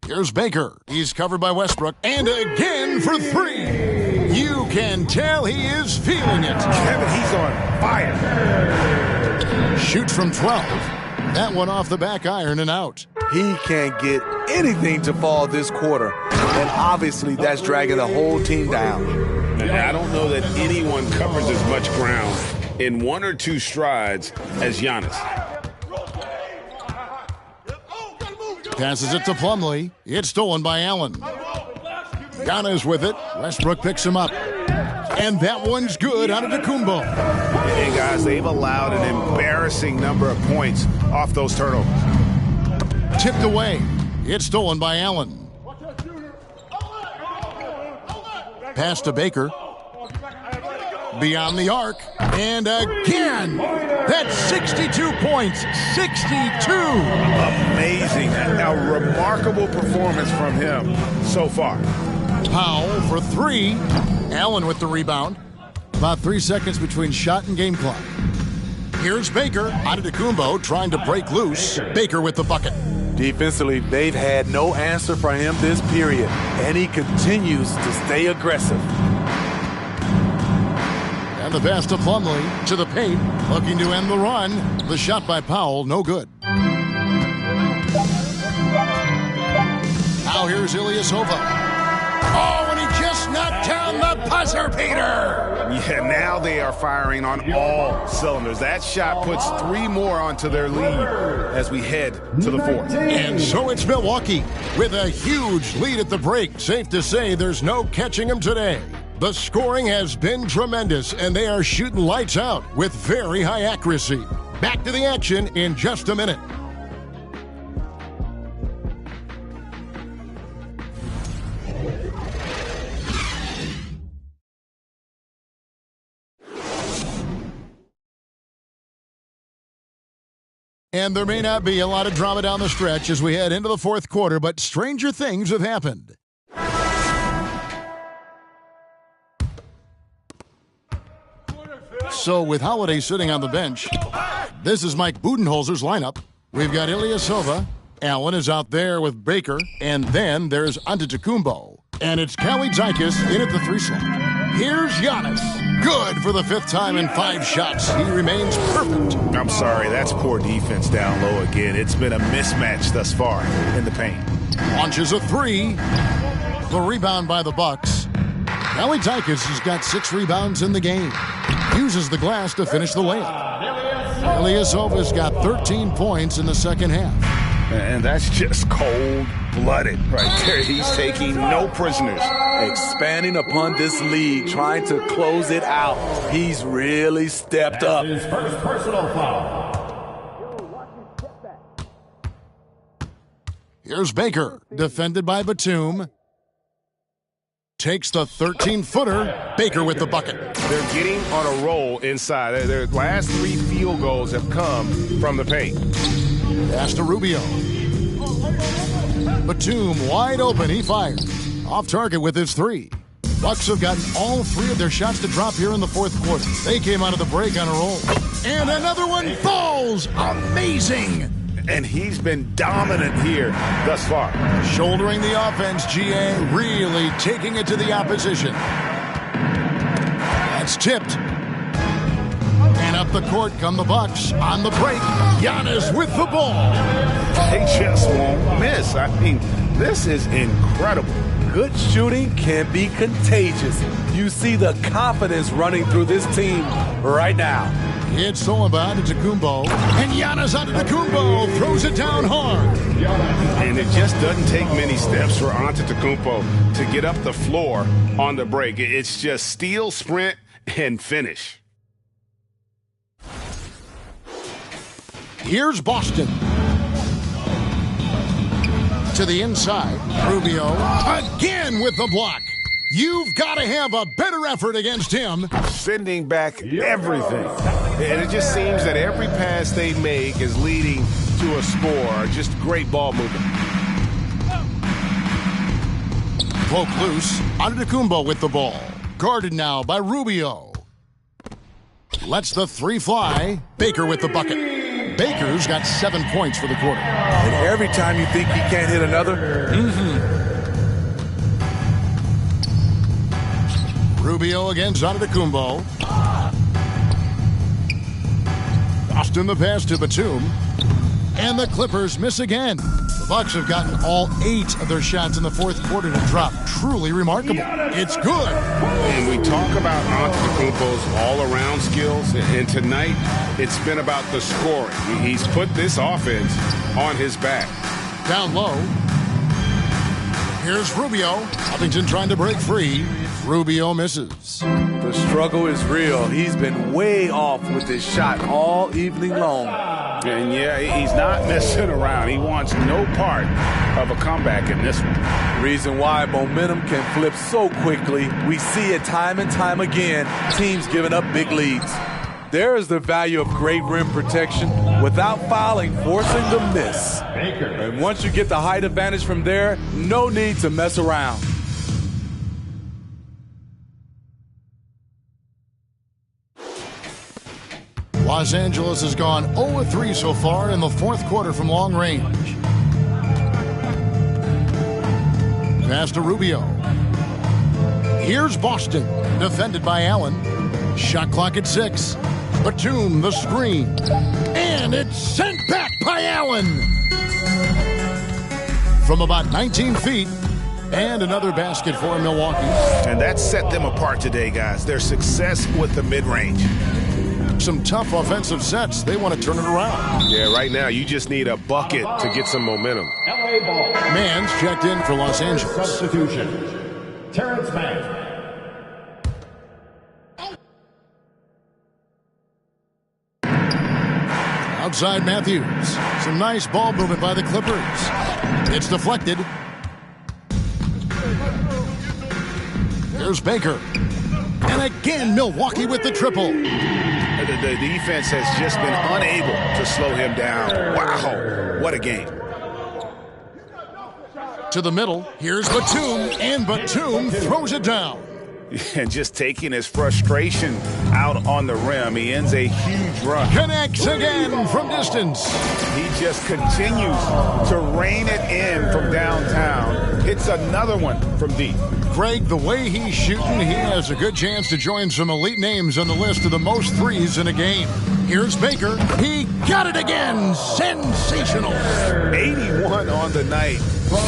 Here's Baker. He's covered by Westbrook. And again for 3. You can tell he is feeling it. Kevin, he's on fire. Shoots from 12. That one off the back iron and out. He can't get anything to fall this quarter. And obviously that's dragging the whole team down. And I don't know that anyone covers as much ground in 1 or 2 strides as Giannis. Passes it to Plumlee. It's stolen by Allen. Giannis with it. Westbrook picks him up. And that one's good out of Antetokounmpo. And guys, they've allowed an embarrassing number of points off those turnovers. Tipped away. It's stolen by Allen. Pass to Baker. Beyond the arc. And again. That's 62 points. 62. Amazing. A remarkable performance from him so far. Powell for 3. Allen with the rebound. About 3 seconds between shot and game clock. Here's Baker. Antetokounmpo trying to break loose. Baker with the bucket. Defensively, they've had no answer for him this period, and he continues to stay aggressive. And the pass to Plumlee to the paint, looking to end the run. The shot by Powell, no good. Now here's Ilyasova. Oh, and he just knocked down the buzzer beater. Yeah, now they are firing on all cylinders. That shot puts 3 more onto their lead as we head to the 4th. And so it's Milwaukee with a huge lead at the break. Safe to say there's no catching them today. The scoring has been tremendous, and they are shooting lights out with very high accuracy. Back to the action in just a minute. And there may not be a lot of drama down the stretch as we head into the 4th quarter, but stranger things have happened. So with Holiday sitting on the bench, this is Mike Budenholzer's lineup. We've got Ilyasova. Allen is out there with Baker. And then there's Antetokounmpo. And it's Kalaitzakis in at the 3 slot. Here's Giannis. Good for the 5th time in 5 shots. He remains perfect. I'm sorry, that's poor defense down low again. It's been a mismatch thus far in the paint. Launches a 3. The rebound by the Bucks. Kalaitzakis has got 6 rebounds in the game. Uses the glass to finish the layup. Ilyasova's got 13 points in the second half. And that's just cold-blooded right there. He's taking no prisoners. Expanding upon this lead, trying to close it out. He's really stepped up. His first personal foul. Here's Baker, defended by Batum. Takes the 13-footer. Baker with the bucket. They're getting on a roll inside. Their last 3 field goals have come from the paint. Pass to Rubio. Batum wide open. He fires. Off target with his 3. Bucks have gotten all 3 of their shots to drop here in the 4th quarter. They came out of the break on a roll. And another one falls. Amazing. And he's been dominant here thus far. Shouldering the offense, GA, really taking it to the opposition. That's tipped. And up the court come the Bucks. On the break, Giannis with the ball. They just won't miss. I mean, this is incredible. Good shooting can be contagious. You see the confidence running through this team right now. It's all about Antetokounmpo. And Giannis Antetokounmpo throws it down hard. And it just doesn't take many steps for Antetokounmpo to get up the floor on the break. It's just steal, sprint, and finish. Here's Boston. To the inside, Rubio again with the block. You've got to have a better effort against him. Sending back everything. And it just seems that every pass they make is leading to a score. Just great ball movement. Poke loose. Antetokounmpo with the ball. Guarded now by Rubio. Lets the three fly. Baker with the bucket. Baker's got 7 points for the quarter. And every time you think he can't hit another, Rubio against Antetokounmpo. Boston the pass to Batum. And the Clippers miss again. The Bucks have gotten all 8 of their shots in the fourth quarter to drop. Truly remarkable. It's good. And we talk about Antetokounmpo's all-around skills, and tonight it's been about the scoring. He's put this offense on his back. Down low. Here's Rubio. Covington trying to break free. Rubio misses. the struggle is real. He's been way off with his shot all evening long. And yeah, he's not messing around. He wants no part of a comeback in this one. Reason why momentum can flip so quickly. We see it time and time again, teams giving up big leads. There is the value of great rim protection without fouling, forcing the miss. And once you get the height advantage from there, no need to mess around. Los Angeles has gone 0-3 so far in the fourth quarter from long range. Pass to Rubio. Here's Boston, defended by Allen. Shot clock at 6. Batum, the screen. And it's sent back by Allen. From about 19 feet. And another basket for Milwaukee. And that set them apart today, guys. Their success with the mid-range. Some tough offensive sets. They want to turn it around. Yeah, right now you just need a bucket to get some momentum. Mann's checked in for Los Angeles. Substitution. Terrence Mann. Outside Matthews. Some nice ball movement by the Clippers. It's deflected. There's Baker. And again, Milwaukee with the triple. The defense has just been unable to slow him down. Wow, what a game. To the middle, here's Batum, and Batum throws it down. And just taking his frustration out on the rim, he ends a huge run. Connects again from distance. He just continues to rein it in from downtown. Hits another one from deep. Greg, the way he's shooting, he has a good chance to join some elite names on the list of the most threes in a game. Here's Baker. He got it again. Sensational. 81 on the night.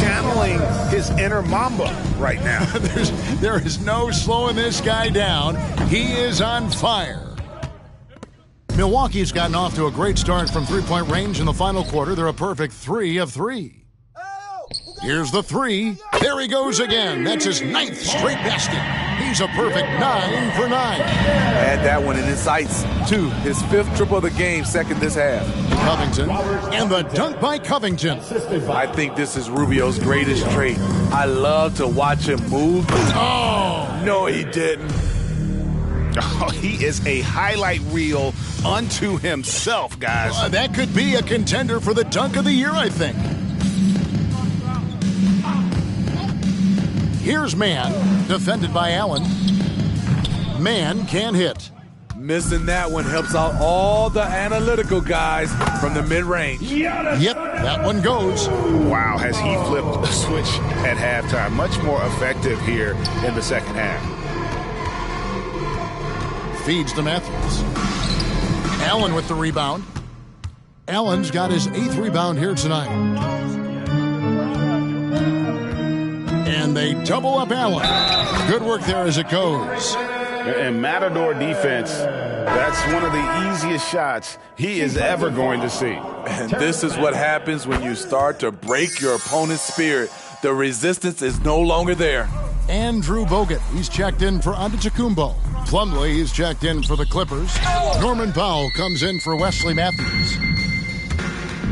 Channeling his inner Mamba right now. There is no slowing this guy down. He is on fire. Milwaukee's gotten off to a great start from three-point range in the final quarter. They're a perfect 3 of 3. Here's the 3. There he goes again. That's his 9th straight basket. He's a perfect 9 for 9. Add that one in his sights, too. His 5th triple of the game, second this half. Covington, and the dunk by Covington. I think this is Rubio's greatest trait. I love to watch him move. Oh! No, he didn't. Oh, he is a highlight reel unto himself, guys. That could be a contender for the dunk of the year, I think. Here's Mann, defended by Allen. Mann can't hit. Missing that one helps out all the analytical guys from the mid-range. Yep, that one goes. Wow, has he flipped a switch at halftime. Much more effective here in the second half. Feeds to Matthews. Allen with the rebound. Allen's got his 8th rebound here tonight. And they double up Allen. Good work there as it goes. And Matador defense That's one of the easiest shots he is ever going to see. And this is what happens when you start to break your opponent's spirit. The resistance is no longer there. Andrew Bogut, he's checked in for Antetokounmpo. Plumlee, he's checked in for the Clippers. Norman Powell comes in for Wesley Matthews.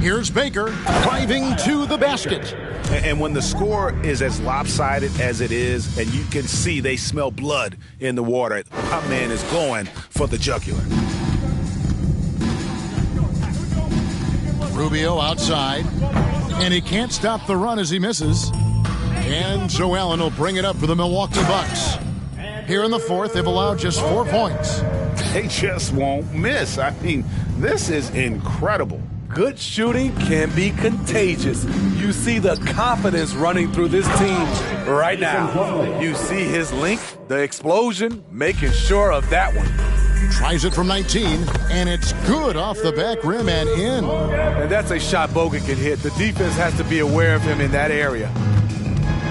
Here's Baker driving to the basket. And when the score is as lopsided as it is, and you can see they smell blood in the water, my man is going for the jugular. Rubio outside, and he can't stop the run as he misses. And Joe Allen will bring it up for the Milwaukee Bucks. Here in the fourth, they've allowed just 4 points. They just won't miss. I mean, this is incredible. Good shooting can be contagious. You see the confidence running through this team right now. You see his length, the explosion, making sure of that one. Tries it from 19, and it's good off the back rim and in. And that's a shot Bogut can hit. The defense has to be aware of him in that area.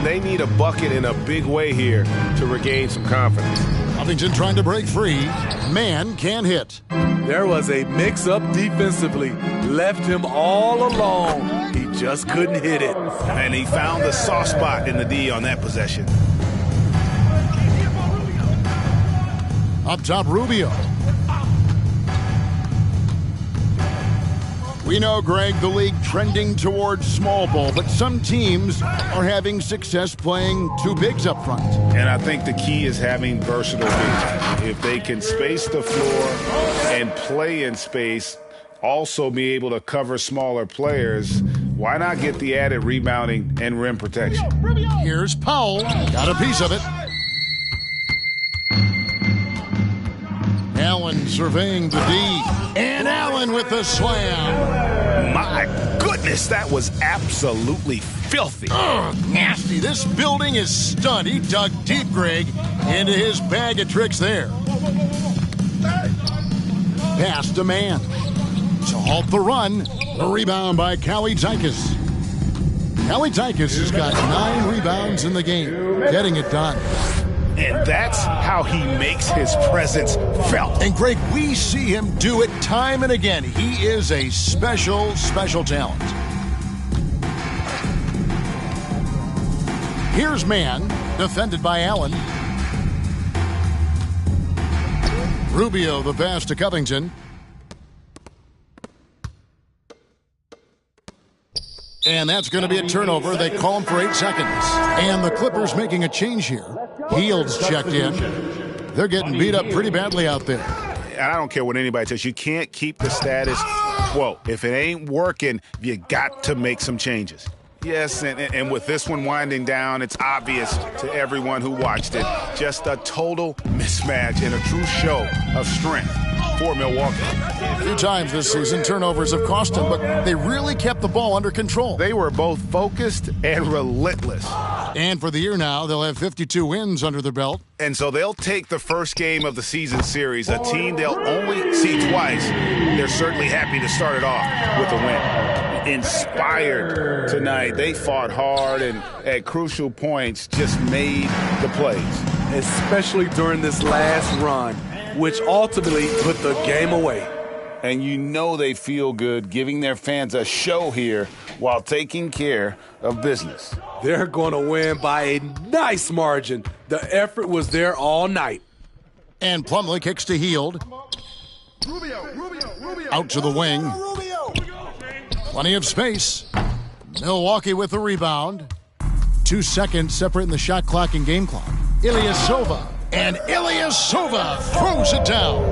They need a bucket in a big way here to regain some confidence. Covington trying to break free. Man can hit. There was a mix-up defensively. Left him all alone. He just couldn't hit it. And he found the soft spot in the D on that possession. Up top, Rubio. We know, Greg, the league trending towards small ball, but some teams are having success playing 2 bigs up front. And I think the key is having versatile bigs. If they can space the floor and play in space, also be able to cover smaller players, why not get the added rebounding and rim protection? Here's Powell. Got a piece of it. Allen surveying the D. And Allen with the slam. My goodness, that was absolutely filthy. Ugh, nasty. This building is stunned. He dug deep, Greg, into his bag of tricks there. Pass to man. To halt the run. A rebound by Kalaitzakis. Kalaitzakis has got 9 rebounds in the game. Getting it done. And that's how he makes his presence felt. And, Greg, we see him do it time and again. He is a special, special talent. Here's man, defended by Allen. Rubio, the pass to Covington. And that's going to be a turnover. They call him for 8 seconds. And the Clippers making a change here. Heald's checked in. They're getting beat up pretty badly out there. And I don't care what anybody says. You can't keep the status quo. If it ain't working, you got to make some changes. Yes, and with this one winding down, it's obvious to everyone who watched it. Just a total mismatch and a true show of strength for Milwaukee. A few times this season, turnovers have cost them, but they really kept the ball under control. They were both focused and relentless. And for the year now, they'll have 52 wins under their belt. And so they'll take the first game of the season series, a team they'll only see twice. They're certainly happy to start it off with a win. Inspired tonight. They fought hard and at crucial points just made the plays. Especially during this last run, which ultimately put the game away. And you know they feel good giving their fans a show here while taking care of business. They're going to win by a nice margin. The effort was there all night. And Plumlee kicks to Hield. Out to the wing. Plenty of space. Milwaukee with the rebound. 2 seconds separating the shot clock and game clock. Ilyasova. And Ilyasova throws it down.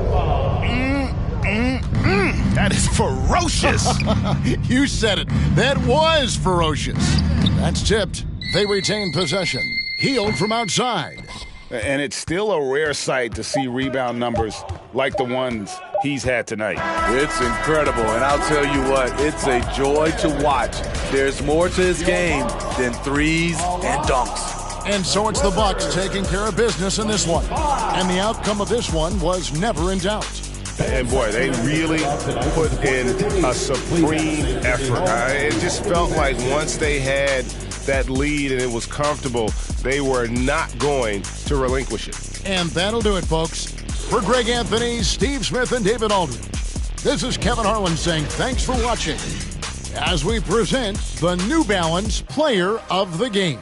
That is ferocious. You said it. That was ferocious. That's tipped. They retain possession. Hield from outside. And it's still a rare sight to see rebound numbers like the ones he's had tonight. It's incredible, and I'll tell you what, it's a joy to watch. There's more to his game than threes and dunks. And so it's the Bucks taking care of business in this one. And the outcome of this one was never in doubt. And boy, they really put in a supreme effort. It just felt like once they had that lead and it was comfortable, they were not going to relinquish it. And that'll do it, folks. For Greg Anthony, Steve Smith, and David Aldridge, this is Kevin Harlan saying thanks for watching as we present the New Balance Player of the Game.